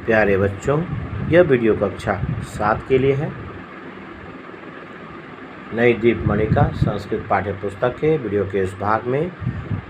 प्यारे बच्चों, यह वीडियो कक्षा 7 के लिए है। नई दीपमणि का संस्कृत पाठ्य पुस्तक के वीडियो के इस भाग में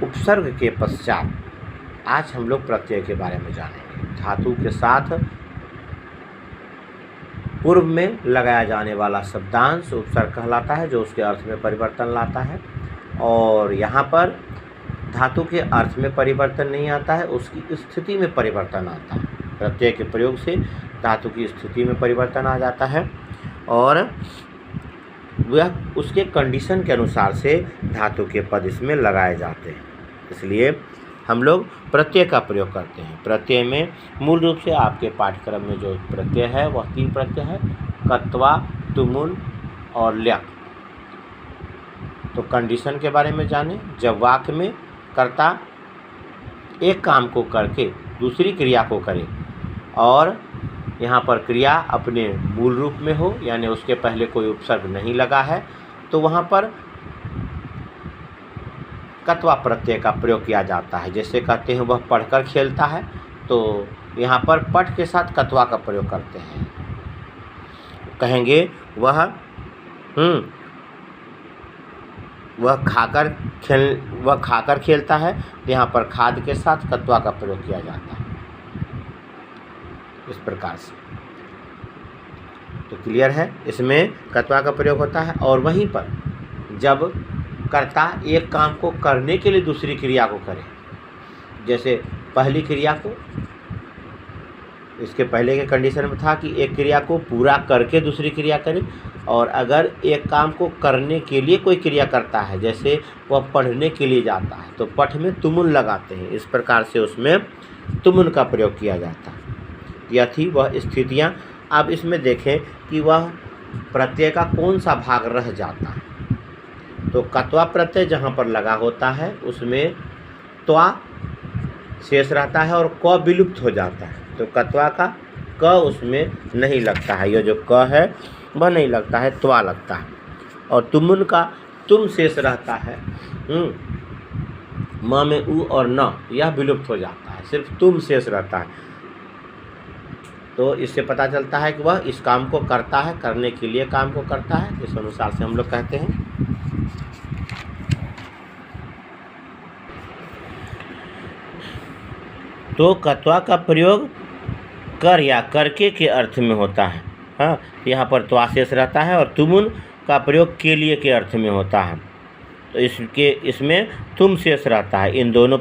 उपसर्ग के पश्चात आज हम लोग प्रत्यय के बारे में जानेंगे। धातु के साथ पूर्व में लगाया जाने वाला शब्दांश उपसर्ग कहलाता है, जो उसके अर्थ में परिवर्तन लाता है। और यहाँ पर धातु के अर्थ में परिवर्तन नहीं आता है, उसकी स्थिति में परिवर्तन आता है। प्रत्यय के प्रयोग से धातु की स्थिति में परिवर्तन आ जाता है और वह उसके कंडीशन के अनुसार से धातु के पद इसमें लगाए जाते हैं। इसलिए हम लोग प्रत्यय का प्रयोग करते हैं। प्रत्यय में मूल रूप से आपके पाठ्यक्रम में जो प्रत्यय है वह 3 प्रत्यय है, कत्वा, तुमुल और ल्यक। तो कंडीशन के बारे में जानें। जब वाक्य में कर्ता एक काम को करके दूसरी क्रिया को करे और यहाँ पर क्रिया अपने मूल रूप में हो, यानी उसके पहले कोई उपसर्ग नहीं लगा है, तो वहाँ पर कत्वा प्रत्यय का प्रयोग किया जाता है। जैसे कहते हैं वह पढ़कर खेलता है, तो यहाँ पर पठ के साथ कत्वा का प्रयोग करते हैं। कहेंगे वह खाकर खेलता है, तो यहाँ पर खाद के साथ कत्वा का प्रयोग किया जाता है। इस प्रकार से तो क्लियर है, इसमें कत्वा का प्रयोग होता है। और वहीं पर जब कर्ता एक काम को करने के लिए दूसरी क्रिया को करे, जैसे पहली क्रिया को, इसके पहले के कंडीशन में था कि एक क्रिया को पूरा करके दूसरी क्रिया करे, और अगर एक काम को करने के लिए कोई क्रिया करता है, जैसे वह पढ़ने के लिए जाता है, तो पठ में तुमुल लगाते हैं। इस प्रकार से उसमें तुमुल का प्रयोग किया जाता है। यह थी वह स्थितियाँ। अब इसमें देखें कि वह प्रत्यय का कौन सा भाग रह जाता है। तो कत्वा प्रत्यय जहाँ पर लगा होता है उसमें त्वा शेष रहता है और क विलुप्त हो जाता है। तो कत्वा का क उसमें नहीं लगता है, यह जो क है वह नहीं लगता है, त्वा लगता है। और तुमुल का तुम शेष रहता है। म में उ और न यह विलुप्त हो जाता है, सिर्फ तुम शेष रहता है। तो इससे पता चलता है कि वह इस काम को करता है, करने के लिए काम को करता है। इस अनुसार से हम लोग कहते हैं। तो कत्वा का प्रयोग कर या करके के अर्थ में होता है। हाँ, यहाँ पर त्वा शेष रहता है। और तुमुल का प्रयोग के लिए के अर्थ में होता है, तो इसमें तुम शेष रहता है। इन दोनों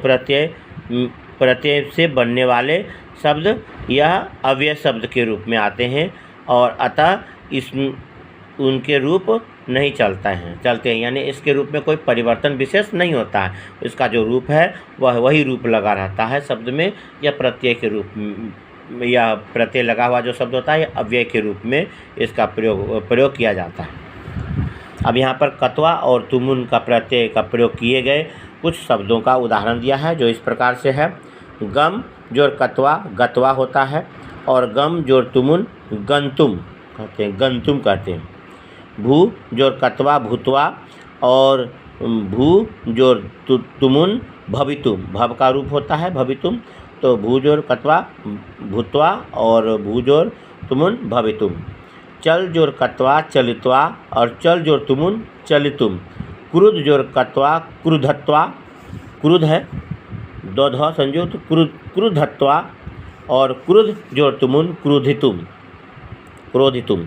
प्रत्यय से बनने वाले शब्द यह अव्यय शब्द के रूप में आते हैं और अतः उनके रूप नहीं चलते हैं, यानी इसके रूप में कोई परिवर्तन विशेष नहीं होता है। इसका जो रूप है वह वही रूप लगा रहता है शब्द में। या प्रत्यय के रूप में, या प्रत्यय लगा हुआ जो शब्द होता है अव्यय के रूप में इसका प्रयोग किया जाता है। अब यहाँ पर कत्वा और तुमुल का प्रत्यय का प्रयोग किए गए कुछ शब्दों का उदाहरण दिया है, जो इस प्रकार से है। गम जोड़ कत्वा गत्वा होता है, और गम जोड़ तुमुल गंतुम कहते हैं, गंतुम कहते हैं। भू जोड़ कत्वा भूतवा, और भू जोड़ तुमुल भवितुम, भव का रूप होता है भवितुम। तो भू जोड़ कत्वा भूतवा और भू जोड़ तुमुल भवितुम। चल जोड़ कत्वा चलित्वा, और चल जोड़ तुमुल चलितुम। क्रुद्ध जोड़ कत्वा क्रुधत्वा, क्रुद्ध है दो ध संयुक्त, क्रुद्धत्वा, और क्रुद्ध जोड़ तुमुल क्रोधितुम, क्रोधितुम।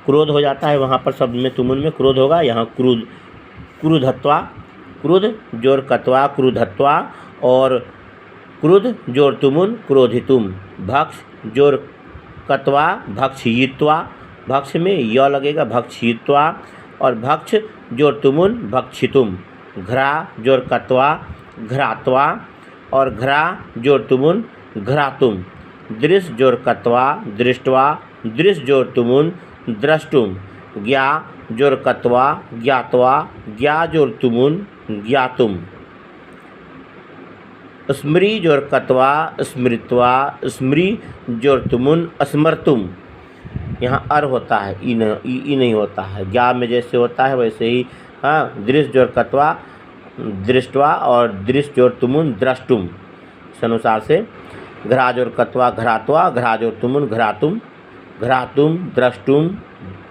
क्रोध हो जाता है वहाँ पर शब्द में, तुमुल में क्रोध होगा, यहाँ क्रुद्धत्वा, क्रुद्ध जोड़ कत्वा क्रुद्धत्वा, और क्रुद्ध जोड़ तुमुल क्रोधितुम। भक्ष जोड़ कत्वा भक्षयित्वा, भक्ष में य लगेगा भक्षयित्वा, और भक्ष जोड़ तुमुल भक्षितुम। घ्रा जोड़ कत्वा घ्रात्वा, और घ्रा जोड़ तुमुल घ्रातुम। दृश्य जोड़ कत्वा दृष्ट्वा, दृश्य जोड़ तुमुल द्रष्टुम। ज्ञा जोड़ कत्वा ज्ञात्वा, ज्ञा जोड़ तुमुल ज्ञातुम। स्मृ जोड़ कत्वा स्मृत्वा, स्मृ जोड़ तुमुल स्मर्तुम। यहाँ अर होता है, ई नहीं होता है। ज्ञा में जैसे होता है वैसे ही। हाँ, दृश्य जोड़ कत्वा दृष्टवा, और दृश्य जोड़ तुमुल द्रष्टुम। इस अनुसार से घ्राजोरकत्वा घ्रात्वा, घ्राजोरतुमुन घ्रातुम, घ्रातुम द्रष्टुम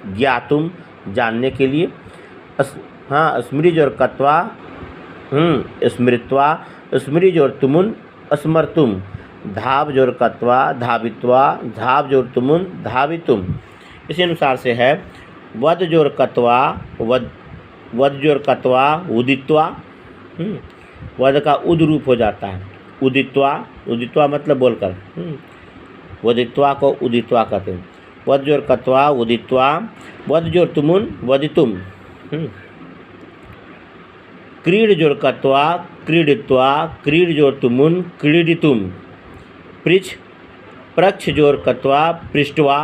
ज्ञातुम जानने के लिए। स्मृजोरकत्वा स्मृत्वा, स्मृजोरतुमुन स्मर्तुम, धावजोरकत्वा धावित्वा, धावजोरतुमुन धावितुम। इसी अनुसार से है वदजोरकत्वा वदजोरकत्वा उदित्वा, वद का उद रूप हो जाता है उदित्वा, उदित्वा मतलब बोलकर, वदित्वा को उदित्वा कहते हैं। वदजोरकत्वा उदित्वा, वदजोरतुमुन वदितुम, क्रीडजोरकत्वा क्रीडित्वा, क्रीडजोरतुमुन क्रीडितुम, प्रक्षजोरकत्वा पृष्ठवा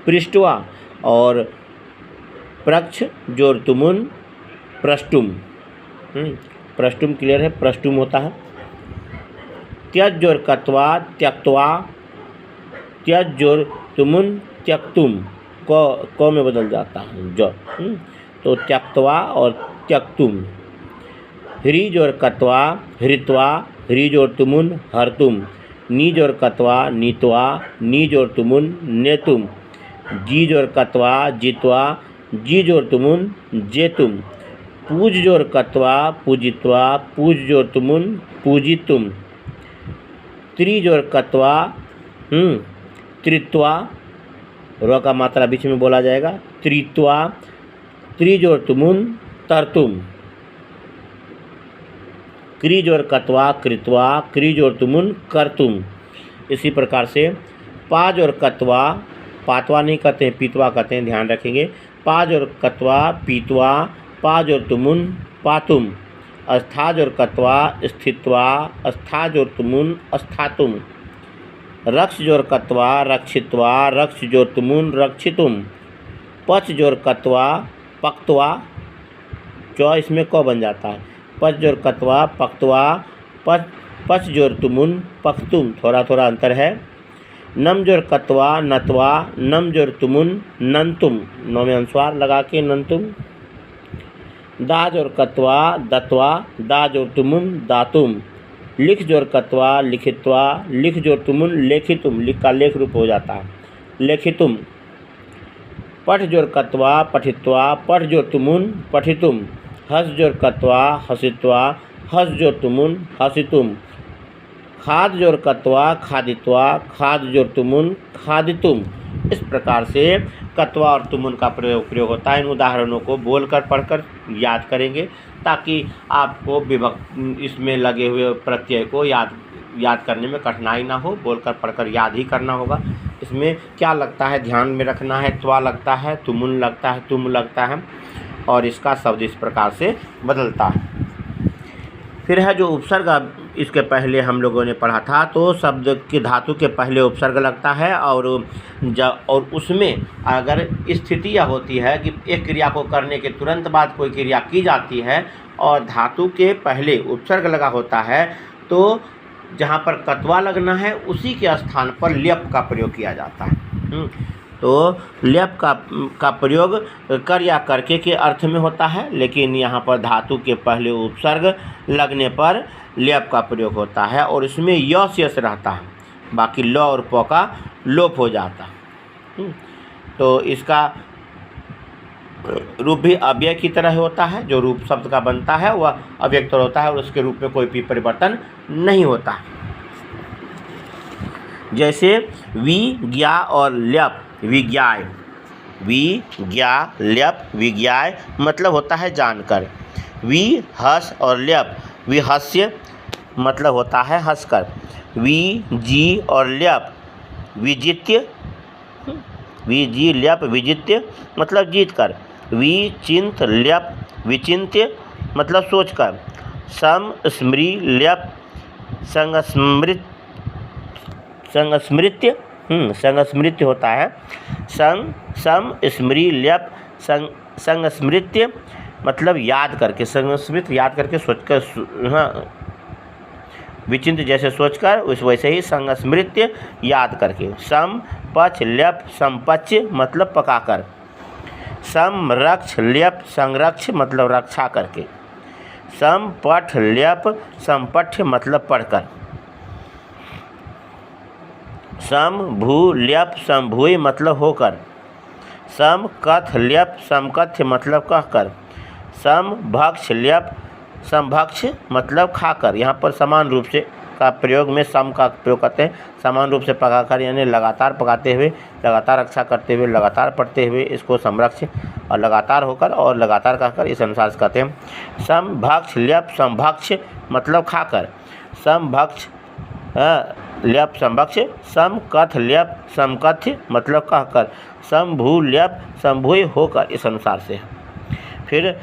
पृष्ठवा, और प्रक्षजोरतुमुन प्रष्टुम, प्रष्टुम क्लियर है, प्रष्टुम होता है। त्यजोरकत्वा त्यक्त्वा, त्यजोरतुमुन त्यक्तुम, क में बदल जाता है जो, तो त्यक्त्वा और त्यक्तुम। ह्रीजोरकत्वा हृत्वा, ह्रीजोरतुमुन हर्तुम, नीजोरकत्वा नीत्वा, नीजोरतुमुन नेतुम, जीजोरकत्वा जित्वा, जीजोरतुमुन जेतुम, पूजजोरकत्वा पूजित्वा, पूजजोरतुमुन पूजितुम, त्रिजोरकत्वा त्रित्वा, र का मात्रा बीच में बोला जाएगा, त्रित्वा, त्रिजोरतुमुन तरतुम, क्रीजोरकत्वा कृत्वा, क्रीजोरतुमुन करतुम। इसी प्रकार से पाजोरकत्वा, पातवा नहीं कहते हैं पीतवा कहते हैं, ध्यान रखेंगे। पाजोरकत्वा पीतवा, पाजोरतुमुन पातुम, अस्थाजोरकत्वा स्थित्वा, अस्थाजोरतुमुन अस्थातुम, रक्षजोरकत्वा रक्षित्वा, रक्षजोरतुमुन रक्षितुम, पचजोरकत्वा पक्त्वा, चौ इसमें क बन जाता है, पचजोरकत्वा पक्त्वा, पचजोरतुमुन पक्तुम, थोड़ा थोड़ा अंतर है। नमजोरकत्वा नत्वा, नमजोरतुमुन नंतुम, नौ में अनुस्वार लगा के नंतुम। दाजोरकत्वा दत्वा, दाजोरतुमुन दातुम, लिखजोरकत्वा लिखित्वा, लिखजोरतुमुन लेखितुम, लिख का लेख रूप हो जाता है लेखितुम। पठजोरकत्वा पठित्वा, पठजोरतुमुन पठितुम, हसजोरकत्वा हसित्वा, हसजोरतुमुन हसितुम, खादजोरकत्वा खादित्वा, खादजोरतुमुन खादितुम। इस प्रकार से कत्वा और तुमुन का प्रयोग होता है। इन उदाहरणों को बोलकर पढ़कर याद करेंगे ताकि आपको विभक्त इसमें लगे हुए प्रत्यय को याद करने में कठिनाई ना हो। बोलकर पढ़कर याद ही करना होगा। इसमें क्या लगता है ध्यान में रखना है, त्वा लगता है, तुमुन लगता है, तुम लगता है, और इसका शब्द इस प्रकार से बदलता है। फिर है जो उपसर्ग, इसके पहले हम लोगों ने पढ़ा था, तो शब्द के धातु के पहले उपसर्ग लगता है और उसमें अगर स्थिति यह होती है कि एक क्रिया को करने के तुरंत बाद कोई क्रिया की जाती है और धातु के पहले उपसर्ग लगा होता है, तो जहाँ पर कत्वा लगना है उसी के स्थान पर ल्यप का प्रयोग किया जाता है। तो ल्यप का प्रयोग कर या करके के अर्थ में होता है, लेकिन यहाँ पर धातु के पहले उपसर्ग लगने पर ल्यप का प्रयोग होता है और इसमें य शेष रहता है, बाकी ल और प का लोप हो जाता है। तो इसका रूप भी अव्यय की तरह होता है। जो रूप शब्द का बनता है वह अव्यक्त होता है और उसके रूप में कोई भी परिवर्तन नहीं होता। जैसे विज्ञा और ल्यप, विज्ञाय, विज्ञा ल्यप विज्ञाय मतलब होता है जानकर। विहस और ल्यप विहस्य मतलब होता है हंसकर। विजी और ल्यप विजित्य, विजी ल्यप विजित्य मतलब जीतकर। विचिंत ल्यप विचिन्त्य मतलब सोचकर। सम स्मृ ल्यप संस्मृत्य संस्मृत्य होता है। सम स्मृ ल्यप संस्मृत्य मतलब याद करके, संस्मृत याद करके सोचकर, हाँ विचिंत जैसे सोचकर उस वैसे ही संस्मृत्य याद करके। सम पच ल्यप संपच्य मतलब पकाकर। समरक्ष ल्यप संरक्ष मतलब रक्षा करके। समपठ ल्यप संपठ्य मतलब पढ़कर। सम भू ल्यप समभुई मतलब होकर। सम कथ ल्यप समकथ्य मतलब कहकर। सम भक्ष ल्यप समभक्ष मतलब खाकर। यहाँ पर समान रूप से का प्रयोग में सम का प्रयोग करते हैं, समान रूप से पकाकर यानी लगातार पकाते हुए, लगातार रक्षा करते हुए, लगातार पढ़ते हुए इसको समरक्ष, और लगातार होकर और लगातार कहकर इस अनुसार से कहते हैं। सम भक्ष ल्यप समभक्ष मतलब खाकर। सम भक्ष ल्यप समभक्ष। सम कथ ल्यप समकथ्य मतलब कहकर। सम भू ल्यप समभुई होकर इस अनुसार से। फिर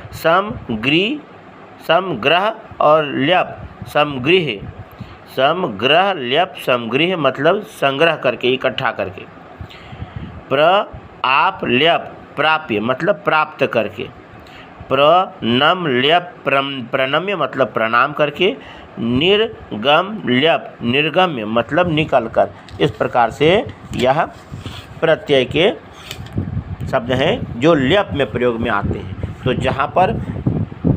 समग्रह और ल्यप समगृह। समग्रह ल्यप समगृह मतलब संग्रह करके, इकट्ठा करके। आप ल्यप प्राप्य मतलब प्राप्त करके। प्रणम ल्यप प्रणम्य मतलब प्रणाम करके। निर्गम ल्यप निर्गम्य मतलब निकल कर। इस प्रकार से यह प्रत्यय के शब्द हैं जो ल्यप में प्रयोग में आते हैं। तो जहाँ पर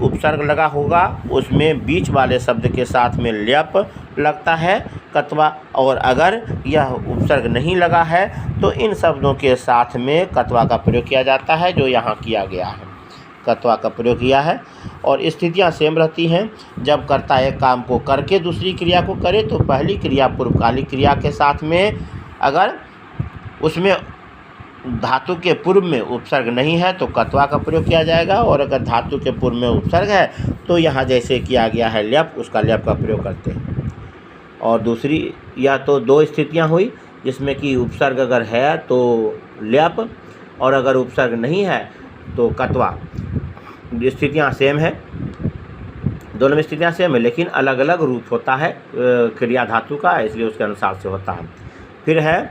उपसर्ग लगा होगा उसमें बीच वाले शब्द के साथ में ल्यप लगता है कत्वा, और अगर यह उपसर्ग नहीं लगा है तो इन शब्दों के साथ में कत्वा का प्रयोग किया जाता है, जो यहाँ किया गया है। कत्वा का प्रयोग किया है और स्थितियाँ सेम रहती हैं। जब कर्ता एक काम को करके दूसरी क्रिया को करे तो पहली क्रिया पूर्वकालिक क्रिया के साथ में, अगर उसमें धातु के पूर्व में उपसर्ग नहीं है तो कत्वा का प्रयोग किया जाएगा, और अगर धातु के पूर्व में उपसर्ग है तो यहाँ जैसे किया गया है ल्यप, उसका ल्यप का प्रयोग करते हैं। और दूसरी या तो दो स्थितियाँ हुई जिसमें कि उपसर्ग अगर है तो ल्यप, और अगर उपसर्ग नहीं है तो कत्वा। स्थितियाँ सेम है, दोनों में स्थितियाँ सेम है, लेकिन अलग अलग रूप होता है क्रिया धातु का, इसलिए उसके अनुसार से होता है। फिर है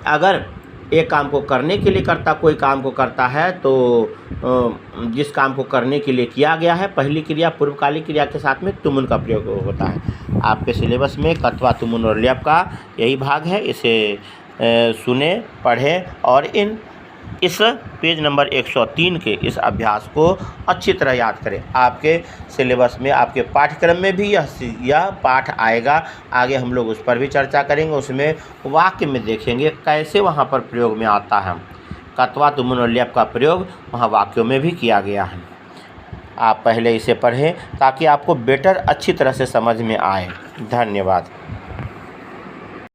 अगर एक काम को करने के लिए कर्ता कोई काम को करता है तो जिस काम को करने के लिए किया गया है पहली क्रिया पूर्वकालिक क्रिया के साथ में तुमुन का प्रयोग होता है। आपके सिलेबस में कत्वा तुमुन और ल्यप का यही भाग है, इसे सुने पढ़ें और इस पेज नंबर 103 के इस अभ्यास को अच्छी तरह याद करें। आपके सिलेबस में, आपके पाठ्यक्रम में भी यह पाठ आएगा। आगे हम लोग उस पर भी चर्चा करेंगे, उसमें वाक्य में देखेंगे कैसे वहाँ पर प्रयोग में आता है। कत्वा तुमुन और ल्यप का प्रयोग वहाँ वाक्यों में भी किया गया है। आप पहले इसे पढ़ें ताकि आपको बेटर अच्छी तरह से समझ में आए। धन्यवाद।